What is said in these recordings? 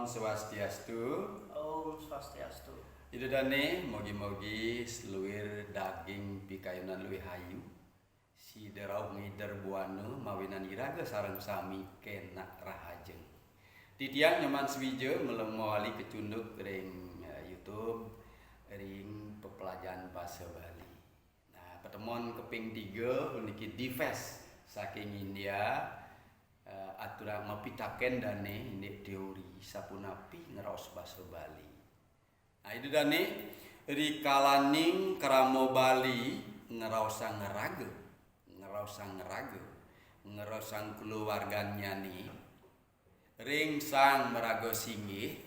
Swastiastu. Om Swastiastu. Itu dane mogi-mogi seluir daging pikayunan luwih hayu. Si derau ngider buana mawinan iraga sareng sami kena rahajeng. Titiang nyaman swije melemali kecunduk ring YouTube ring pepelajaran bahasa Bali. Nah, pertemuan keping 3 puniki divest saking India. Aturan mapitaken dane ini teori sapunapi ngeraos basa Bali. Nah itu dane rikalaning keramo Bali ngeraosang ngerasang keluarganya nih ring sang merago singgih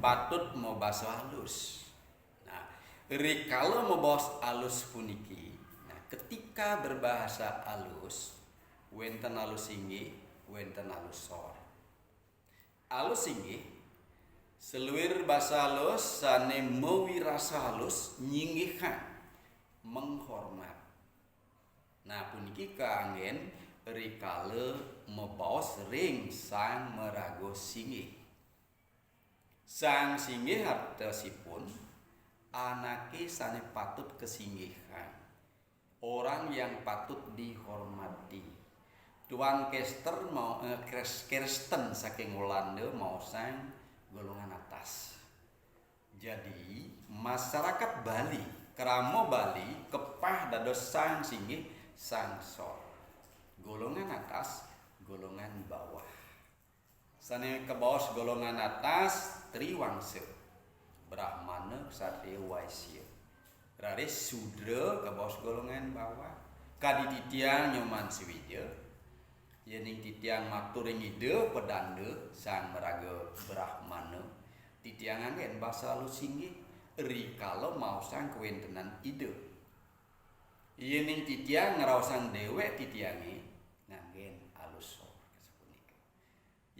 patut mau basa halus. Nah rikala mau bos halus puniki, nah ketika berbahasa halus wenten halus singgih wenten alus sor. Alus inggih seluir basa halus sane mewi rasa halus nyinggihan menghormat. Nah puniki kaanggen rikale mebaos ring sang merago singgih. Sang singgih artosipun anake sane patut kesinggihan. Orang yang patut dihormati. Tuan Kester mau Kirsten saking Walanda mau sang golongan atas. Jadi masyarakat Bali, keramo Bali kepah dados sang singgih sang sor. Golongan atas, golongan bawah. Sane kebaos golongan atas Triwangsa. Brahmana, Satya, Waisya. Raris Sudra kebaos golongan bawah. Kadititiang nyoman swija. Yening titiang matur ing ide pedande sang meraga Brahmana titiang anggen basa halus singgih rikala mau sang kewentenan ide. Yening titiang ngeraosang dewek titiange nganggen halus sor kasapunika.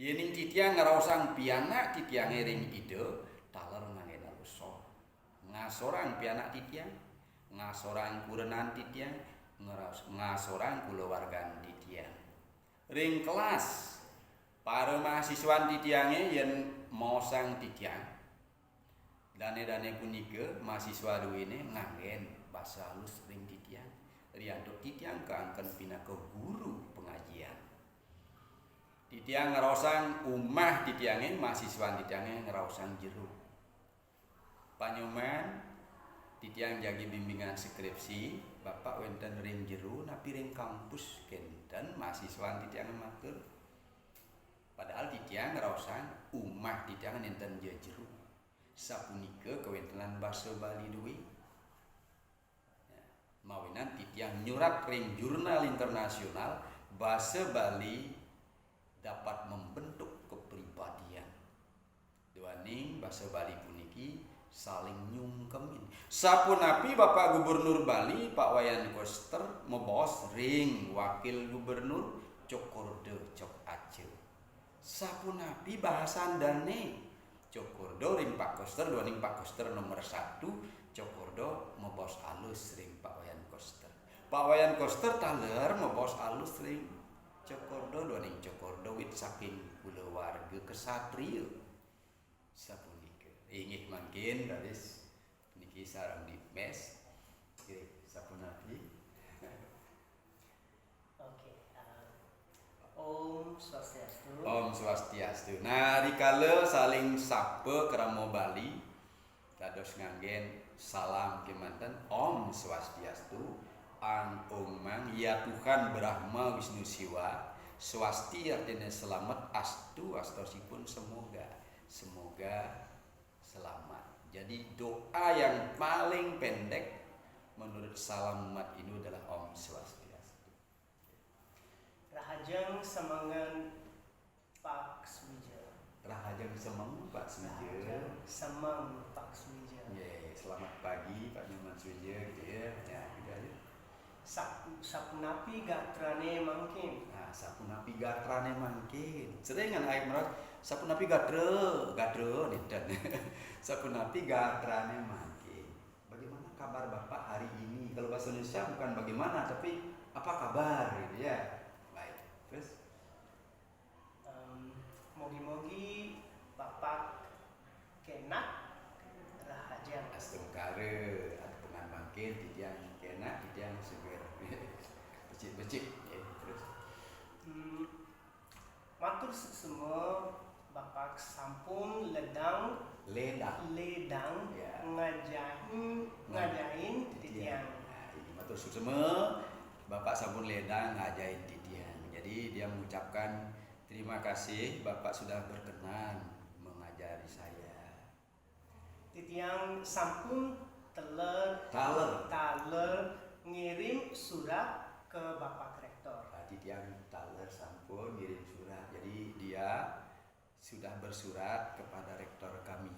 Yening titiang ngeraosang pianak titiange ring ide taler nganggen halus sor. Ngasorang pianak titiang, ngasorang kurenan titiang, ngasorang kulawargan titiang. Ring kelas para mahasiswa titiange yen mosang titiang dane punika mahasiswa duwene nganggen basa halus ring titiang riantuk titiang kaangken pinaka guru pengajian. Titiang ngraosang umah titiange mahasiswa titiange ngraosang jero. Panyoman titiang jagi bimbingan skripsi bapak wenten ring jero napi ring kampus kenten mahasiswa titiang matur. Padahal titiang ngraosang umah titiang enten jero. Sapunika kewentenan basa Bali duwi. Ya, mawinan titiang nyurat ring jurnal internasional basa Bali dapat membentuk kepribadian. Duaning basa Bali puniki saling nyungkemin. Sapunapi Bapak Gubernur Bali Pak Wayan Koster mebos ring Wakil Gubernur Cokordo Cok Aceh. Sapunapi bahasan dane Cokordo ring Pak Koster duaning Pak Koster nomor 1 Cokordo mebos alus ring Pak Wayan Koster. Pak Wayan Koster taler mebos alus ring Cokordo duaning Cokordo wit saking kulawarga kesatria. Sapunika inggih mangkin dados niki sareng di mes sapunapi. Oke. Om Swastiastu. Om Swastiastu. Nah rikala saling sapa keramo Bali dados nganggen salam kemanten Om Swastiastu. Ang Omang ya Tuhan Brahma Wisnu Siwa. Swasti artinya selamat, astu astosipun semoga selamat. Jadi doa yang paling pendek menurut salam umat ini adalah Om Swastiastu. Rahajeng semangan Pak Smija. Rahajeng semeng Pak Smija. Semang Pak Smija. Selamat pagi Pak Nyoman Smija gitu ya. Ya, gitu aja. Sapunapi gatrane mangkin. Nah, sapunapi gatrane mangkin. Seringan air merat sapunapi gatre dan sapunapi gatrane mangkin. Bagaimana kabar Bapak hari ini? Kalau bahasa Indonesia bukan bagaimana tapi apa kabar gitu ya. Baik. Terus Mogi-mogi Bapak Cip. Terus Matur semua Bapak sampun ledang Ya. ngajain titiang. Nah, ini matur semua Bapak sampun ledang ngajain titiang. Jadi dia mengucapkan terima kasih Bapak sudah berkenan mengajari saya. Titiang sampun taler ngirim surat ke Bapak Rektor. Titiang taler sampun ngirim surat. Jadi dia sudah bersurat kepada rektor kami.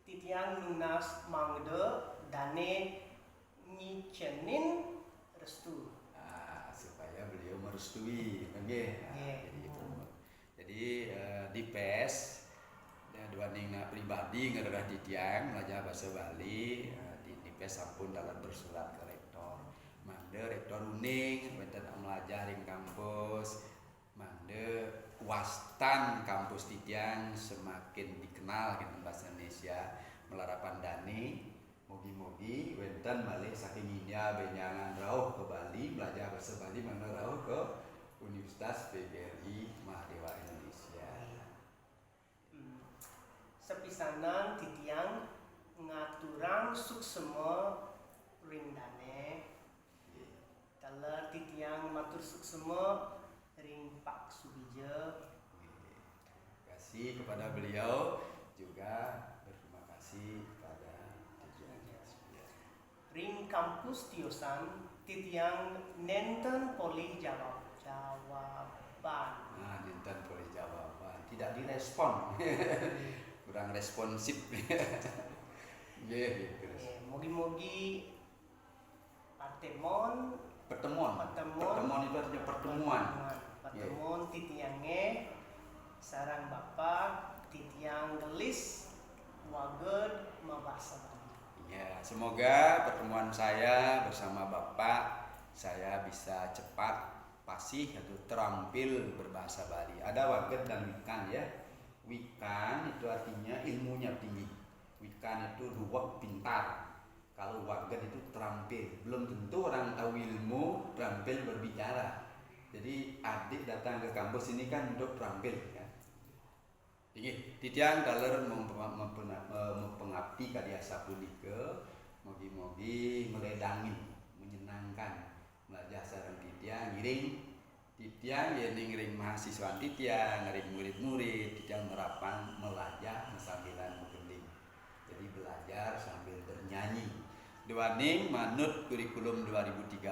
Titiang lunas mangde dane nyicenin restu. Supaya beliau merestui, nggih. Nggih. Jadi di PES dua ningna pribadi ngarah titiang belajar bahasa Bali di PES sampun dalam bersurat ke rektor. Mangde rektor uning wonten melajar ing kampus. Mangde wastan kampus titiang semakin dikenal dengan bahasa Indonesia melarapan dani. Mugi-mugi wenten malih saking India benyangan rauh ke Bali belajar bahasa Bali mangga rauh ke Universitas PGRI Mahdewa Indonesia. Sepisanan titiang ngaturang suksema ring dane. Taler titiang matur suksema ring Pak Subija. Terima kasih kepada beliau juga berterima kasih kepada Ring kampus tiosan titiang nenten polih jawaban. Dinten boleh jawaban tidak direspon kurang responsif. Terus Mugi-mugi pertemuan itu artinya pertemuan. Pertemuan titiange sarang Bapak titiang gelis waged mabasa Bali. Ya, semoga pertemuan saya bersama Bapak saya bisa cepat fasih atau terampil berbahasa Bali. Ada waget dan wikan ya. Wikan itu artinya ilmunya tinggi. Wikan itu ruwet pintar. Kalau waget itu terampil. Belum tentu orang tahu ilmu terampil berbicara. Jadi adik datang ke kampus ini kan untuk terampil kan. Titiang daler mempengabdi kadiasa punika mogi-mogi meledangin menyenangkan belajar sareng titiang ngiring titiang yen ngiring mahasiswa titiang ngiring murid-murid titiang nerapan belajar sambilan begending. Jadi belajar sambil bernyanyi. Dewaning manut kurikulum 2013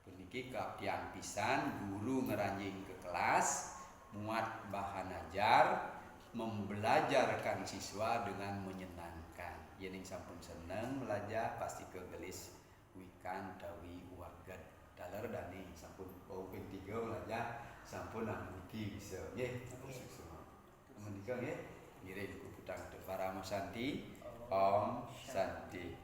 puniki keabdian pisan guru ngeranjing ke kelas muat bahan ajar membelajarkan siswa dengan menyenangkan. Yening sampun seneng belajar pasti kegelis wikan dawi wagat daler dani sampun bau tiga belajar sampun niki bisa nggih menika nggih ngiring ku putang para Santi Om Santi.